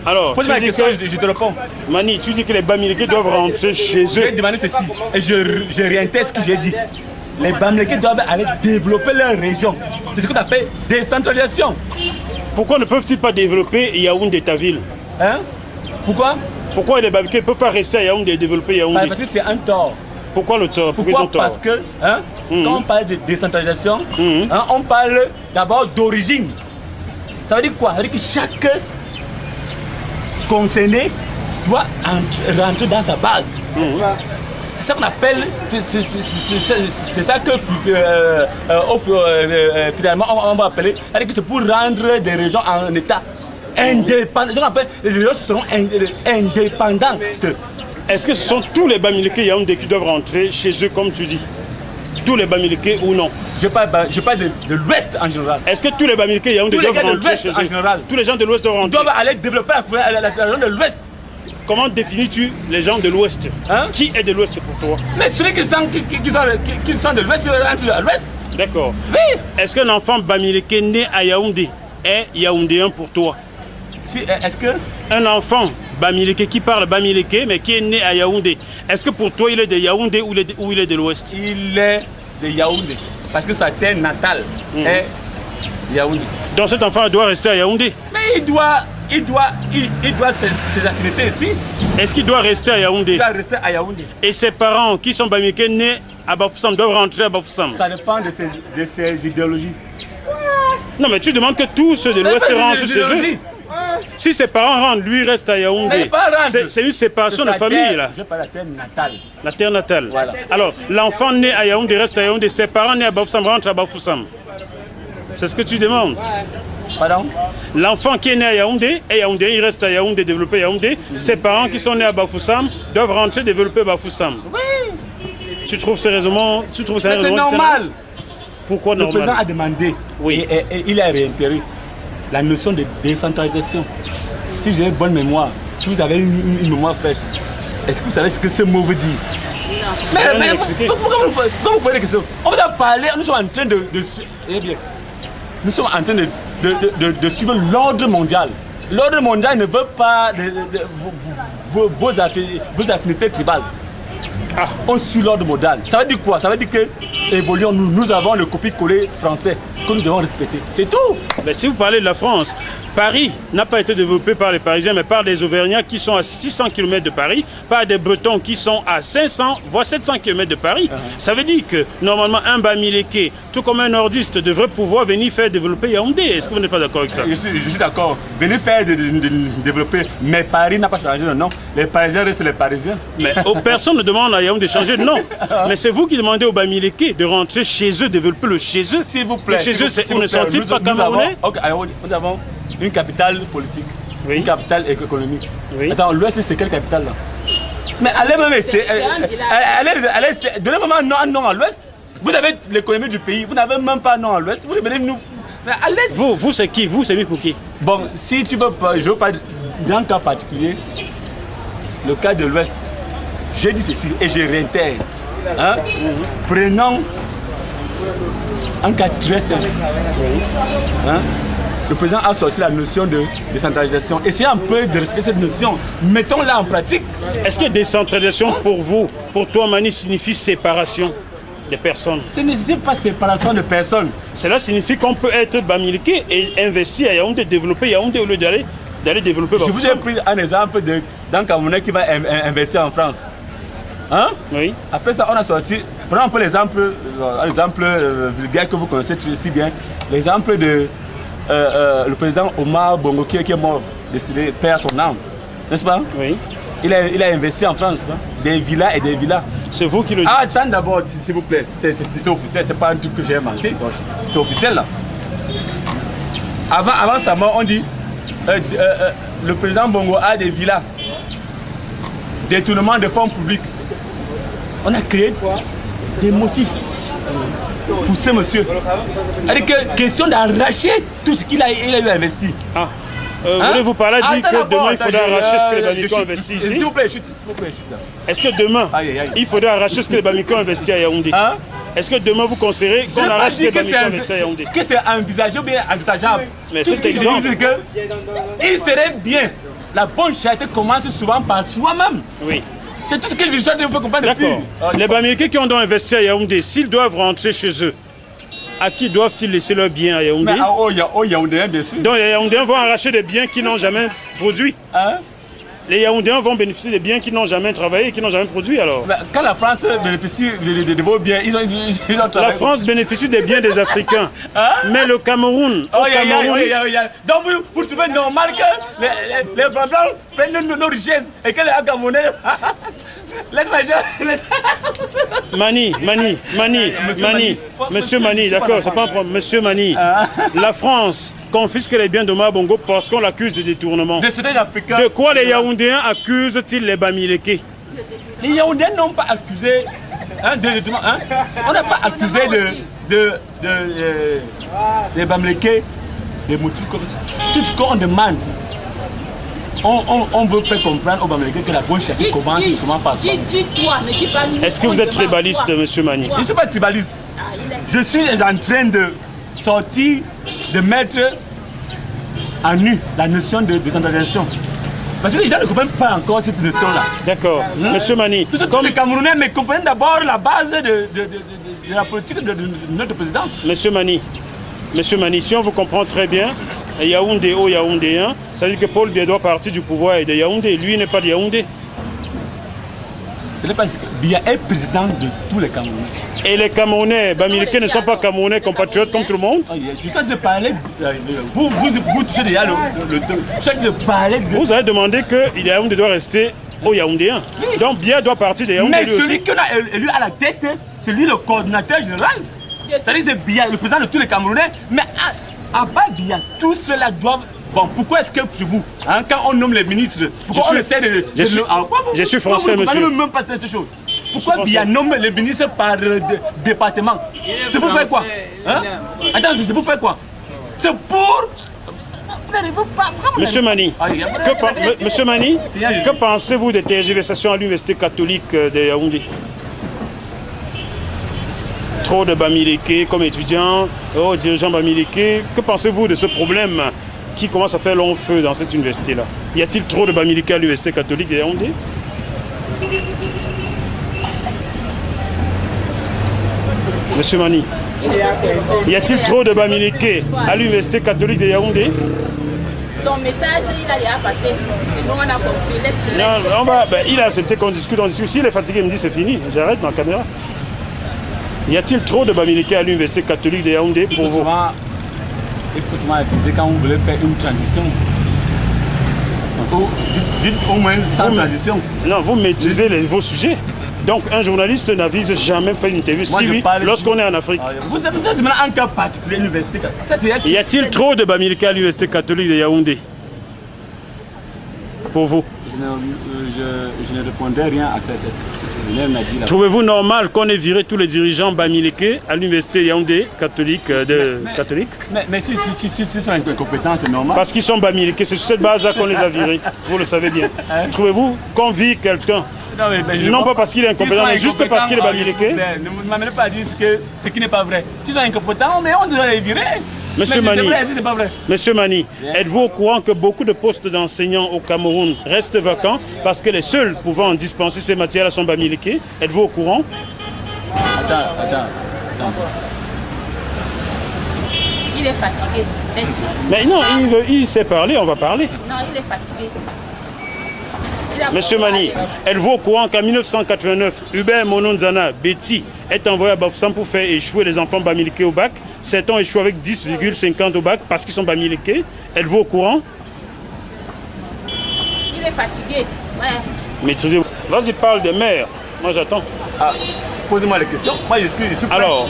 Alors, pose-moi la question, je te réponds. Mani, tu dis que les Bamileke doivent rentrer chez eux. Je vais demander ceci, et je réintègre ce que j'ai dit. Les Bamileke doivent aller développer leur région. C'est ce qu'on appelle décentralisation. Pourquoi ne peuvent-ils pas développer Yaoundé, ta ville? Hein? Pourquoi? Pourquoi les Bamileke ne peuvent pas rester à Yaoundé et développer Yaoundé? Parce que c'est un tort. Pourquoi le tort? Pourquoi? Parce que hein, quand on parle de décentralisation, hein, on parle d'abord d'origine. Ça veut dire quoi? Ça veut dire que chaque concerné doit rentrer dans sa base. C'est ça qu'on appelle, c'est ça que finalement on va appeler, c'est-à-dire que c'est pour rendre des régions en état indépendant. Ce qu'on appelle les régions seront indépendantes. Est-ce que ce sont tous les Bamileke Yaoundé qui doivent rentrer chez eux comme tu dis? Tous les Bamileke ou non? Je parle de l'Ouest en général. Est-ce que tous les Bamileke Yaoundé doivent rentrer chez eux? En général. Tous les gens de l'Ouest doivent rentrer? Ils doivent aller développer la région de l'Ouest. Comment définis-tu les gens de l'Ouest? Hein? Qui est de l'Ouest pour toi? Mais ceux qui sont de l'Ouest, ils rentrent à l'Ouest. D'accord. Oui. Est-ce qu'un enfant Bamileke né à Yaoundé est Yaoundéen pour toi? Si, est-ce que un enfant Bamileke qui parle Bamileke mais qui est né à Yaoundé, est-ce que pour toi il est de Yaoundé ou il est de l'Ouest? Il est de Yaoundé. Parce que sa terre natale est Yaoundé. Donc cet enfant doit rester à Yaoundé? Mais il doit ses activités ici. Est-ce qu'il doit rester à Yaoundé? Il doit rester à Yaoundé. Et ses parents qui sont Bamileke nés à Bafoussam doivent rentrer à Bafoussam? Ça dépend de ses idéologies. Non mais tu demandes que tous ceux de l'Ouest rentrent chez eux. Si ses parents rentrent, lui reste à Yaoundé. C'est une séparation de famille là. Je parle de la terre natale. La terre natale. Voilà. Alors, l'enfant né à Yaoundé reste à Yaoundé, ses parents nés à Bafoussam rentrent à Bafoussam. C'est ce que tu demandes? Pardon? L'enfant qui est né à Yaoundé, il reste à Yaoundé, développer Yaoundé. Ses parents qui sont nés à Bafoussam doivent rentrer, développer Bafoussam. Oui. Tu trouves ces raisonnements? C'est normal. Pourquoi normal? Le président a demandé, oui. et il a réitéré la notion de décentralisation. Si j'ai une bonne mémoire, si vous avez une mémoire fraîche, est-ce que vous savez ce que ce mot veut dire? Mais pourquoi vous posez des questions? On va parler, nous sommes en train nous sommes en train de suivre l'ordre mondial. L'ordre mondial ne veut pas vos affinités tribales. Ah, on suit l'ordre mondial. Ça veut dire quoi? Ça veut dire que évoluons, nous avons le copier-coller français que nous devons respecter. C'est tout. Mais si vous parlez de la France, Paris n'a pas été développé par les Parisiens, mais par des Auvergnats qui sont à 600 km de Paris, par des Bretons qui sont à 500, voire 700 km de Paris. Ça veut dire que normalement un Bamileke, tout comme un nordiste, devrait pouvoir venir faire développer Yaoundé. Est-ce que vous n'êtes pas d'accord avec ça? Je suis d'accord. Venir faire développer, mais Paris n'a pas changé de nom. Les Parisiens restent les Parisiens. Mais personne ne demande à Yaoundé de changer de nom. Mais c'est vous qui demandez aux Bamileke de rentrer chez eux, développer le chez eux. S'il vous plaît. Chez eux, on ne sont-ils pas camerounais? Nous avons une capitale politique, une capitale économique. Oui. Attends, l'Ouest, c'est quelle capitale là? Mais allez même essayer. Donnez-moi un nom à l'Ouest. Vous avez l'économie du pays, vous n'avez même pas un nom à l'Ouest. Vous venez nous. Mais allez. Vous c'est qui? Vous, c'est mis pour qui? Bon, si tu veux pas, je veux pas dans un cas particulier, le cas de l'Ouest, j'ai dit ceci et je réintègre. Hein? Prenons un cas très simple. Hein? Le président a sorti la notion de décentralisation. Essayez un peu de respecter cette notion. Mettons-la en pratique. Est-ce que décentralisation pour vous, pour toi Mani, signifie séparation des personnes? Ce ne signifie pas séparation de personnes. Cela signifie qu'on peut être Bamileke et investir à Yaoundé, développer Yaoundé au lieu d'aller développer Bafoussam. Je vous ai pris un exemple d'un Camerounais qui va investir en France. Hein? Oui. Après ça, on a sorti, prenons un peu l'exemple vulgaire que vous connaissez si bien, l'exemple de le président Omar Bongo qui est mort, destiné père à son âme, n'est-ce pas? Oui. Il a investi en France, hein? Des villas et des villas. C'est vous qui le dites. Ah, attends d'abord, s'il vous plaît, c'est officiel, c'est pas un truc que j'ai inventé, c'est officiel là. Avant sa mort, on dit le président Bongo a des villas, détournement de fonds publics. On a créé des motifs pour ce monsieur. Avec question d'arracher tout ce qu'il a eu investi. Ah. Voulez-vous parler dire que demain il faudra arracher ce que les Bamileke ont investi ici? S'il vous plaît, chute. Est-ce que demain il faudra arracher ce que les Bamileke ont investi à Yaoundé? Est-ce que demain vous considérez qu'on arrache ce que les Bamileke ont investi à Yaoundé? Est-ce que c'est envisagé ou bien envisageable? Mais cet exemple. Il serait bien la bonne charité commence souvent par soi-même. Oui. C'est tout ce que je dois vous faire comprendre depuis. D'accord. Les Bamileke qui ont donc investi à Yaoundé, s'ils doivent rentrer chez eux, à qui doivent-ils laisser leurs biens à Yaoundé? Mais au Yaoundé, bien sûr. Donc les Yaoundéens vont arracher des biens qu'ils n'ont jamais produits. Hein? Les Yaoundéens vont bénéficier des biens qu'ils n'ont jamais travaillé et qu'ils n'ont jamais produits alors. Mais quand la France bénéficie de vos biens, ils ont travaillé. La France bénéficie des biens des Africains. Hein? Mais le Cameroun, Donc vous trouvez normal que les Blancs prennent nos richesses et que les Camerounais... Monsieur Mani, d'accord, c'est pas un problème. Monsieur Mani, la France confisque les biens de Mabongo parce qu'on l'accuse de détournement. De quoi les Yaoundéens accusent-ils les Bamileke? Les Yaoundéens n'ont pas accusé de détournement. On n'a pas accusé les Bamileke des motifs comme ça. Tout ce qu'on demande, on veut faire comprendre aux Bamileke que la bonne charité commence souvent par soi. Est-ce que vous êtes tribaliste, monsieur Mani? Je ne suis pas tribaliste. Je suis en train de sortir, de mettre en nu la notion de décentralisation. Parce que les gens ne comprennent pas encore cette notion-là. D'accord. Monsieur Mani. Comme les Camerounais, mais comprennent d'abord la base de la politique de notre président. Monsieur Mani, si on vous comprend très bien, Yaoundé aux Yaoundéens, ça veut dire que Paul Biya doit partir du pouvoir et de Yaoundé. Lui n'est pas de Yaoundé. Ce n'est pas Biya est président de tous les Camerounais. Et les Camerounais, Bamileke ne sont pas Camerounais compatriotes comme tout le monde? Je suis en train de parler. Vous touchez déjà le je suis en train de parler. Vous avez demandé que Yaoundé doit rester aux Yaoundéens. Oui. Donc Biya doit partir de Yaoundé. Mais celui qu'on a élu à la tête, c'est lui le coordinateur général. C'est-à-dire que c'est Biya, le président de tous les Camerounais. Mais à part Biya, tous ceux-là doivent. Bon, pourquoi est-ce que chez vous, quand on nomme les ministres, pourquoi on essaie de... Je suis français, monsieur. Vous ne même pas ces choses. Pourquoi Biya nomme les ministres par département? C'est pour faire quoi? Attends, c'est pour faire quoi? C'est pour... Monsieur Mani, que pensez-vous des tergiversations à l'université catholique de Yaoundé? Trop de Bamileke comme étudiants, dirigeants Bamileke. Que pensez-vous de ce problème qui commence à faire long feu dans cette université-là? Y a-t-il trop de Bamileke à l'université catholique de Yaoundé? Monsieur Mani, y a-t-il trop de Bamileke à l'université catholique de Yaoundé? Son message, il a déjà passé. Nous, on a compris. Il a accepté qu'on discute, S'il est fatigué, il me dit c'est fini, j'arrête ma caméra. Y a-t-il trop de Bamileke à l'université catholique de Yaoundé pour vous? Il faut souvent aviser quand vous voulez faire une transition. Dites au moins sans transition. Non, vous maîtrisez vos sujets. Donc un journaliste n'avise jamais faire une interview si oui, lorsqu'on est en Afrique. Vous êtes maintenant un cas particulier à l'université. Y a-t-il trop de Bamileke à l'université catholique de Yaoundé pour vous? Je ne répondrai rien à ça. Trouvez-vous normal qu'on ait viré tous les dirigeants Bamileke à l'université Yaoundé catholique Mais si sont incompétents, c'est normal. Parce qu'ils sont Bamileke, c'est sur cette base-là qu'on les a virés. Vous le savez bien. Trouvez-vous qu'on vire quelqu'un? Non, pas parce qu'il est incompétent, mais juste parce qu'il est Bamileke. Ne m'amenez pas à dire ce qui n'est pas vrai. S'ils sont incompétents, mais on doit les virer. Monsieur Mani, êtes-vous au courant que beaucoup de postes d'enseignants au Cameroun restent vacants parce que les seuls pouvant dispenser ces matières-là sont Bamileke? Êtes-vous au courant? Attends. Il est fatigué. Mais non, il sait parler, on va parler. Non, il est fatigué. Monsieur Mani, êtes-vous au courant qu'en 1989, Hubert Mononzana Betty est envoyé à Bafoussam pour faire échouer les enfants Bamileke au bac? Certains ont échoué avec 10,50 au bac parce qu'ils sont Bamileke. Êtes-vous au courant? Il est fatigué. Ouais. Maîtrisez-vous. Vas-y, parle des maires. Moi, j'attends. Posez-moi les questions. Moi, je suis prêt. Alors,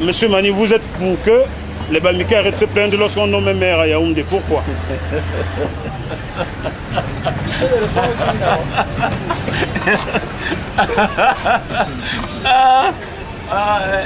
monsieur Mani, vous êtes pour que les Bamileke arrêtent de se plaindre lorsqu'on nomme un maire à Yaoundé? Pourquoi?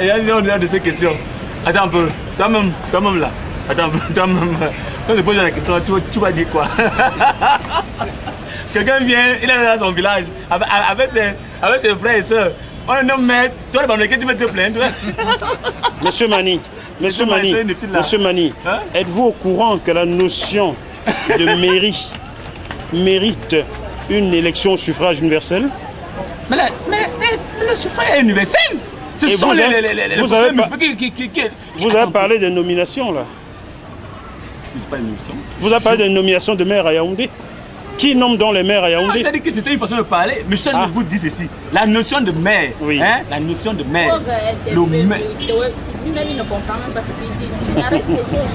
Il y a de ces questions. Attends un peu. Toi-même là. Attends un peu. Toi-même. Quand je pose la question, tu vas dire quoi? Quelqu'un vient, il est dans son village avec ses frères et soeurs. On est nomme maire. Toi, tu vas te plaindre. Monsieur Mani, êtes-vous au courant que la notion de mairie mérite une élection au suffrage universel? Mais le suffrage est universel. Ce sont vous avez parlé des nominations là. Vous avez parlé des nominations de maire à Yaoundé. Qui nomme donc les maires à Yaoundé? C'est-à-dire que c'était une façon de parler. Mais je vous dis ceci. La notion de maire. Oui. Hein, la notion de maire. Lui-même, il ne comprend même pas ce qu'il dit. Il arrête les choses.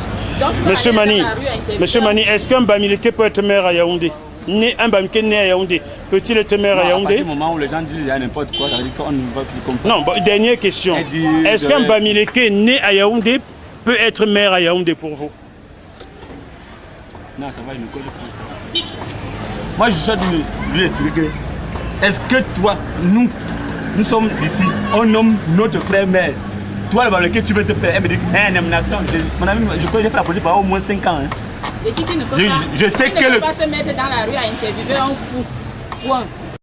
Monsieur Mani, est-ce qu'un Bamileke peut être maire à Yaoundé? Un Bamileke né à Yaoundé peut-il être maire à Yaoundé? À partir du moment où les gens disent n'importe quoi, ça veut dire qu'on ne va plus comprendre. Non, bon, dernière question. Est-ce qu'un Bamileke né à Yaoundé peut être maire à Yaoundé pour vous? Non, ça va, il ne connaît pas ça. Moi, je suis en train de lui expliquer. Est-ce que toi, nous sommes ici, on nomme notre frère maire. Toi, le Bamileke, tu veux te faire, elle me dit, nomination. Mon ami, je connais la politique pendant au moins 5 ans. Hein. Je sais que je sais que ne peut pas se mettre dans la rue à interviewer un fou.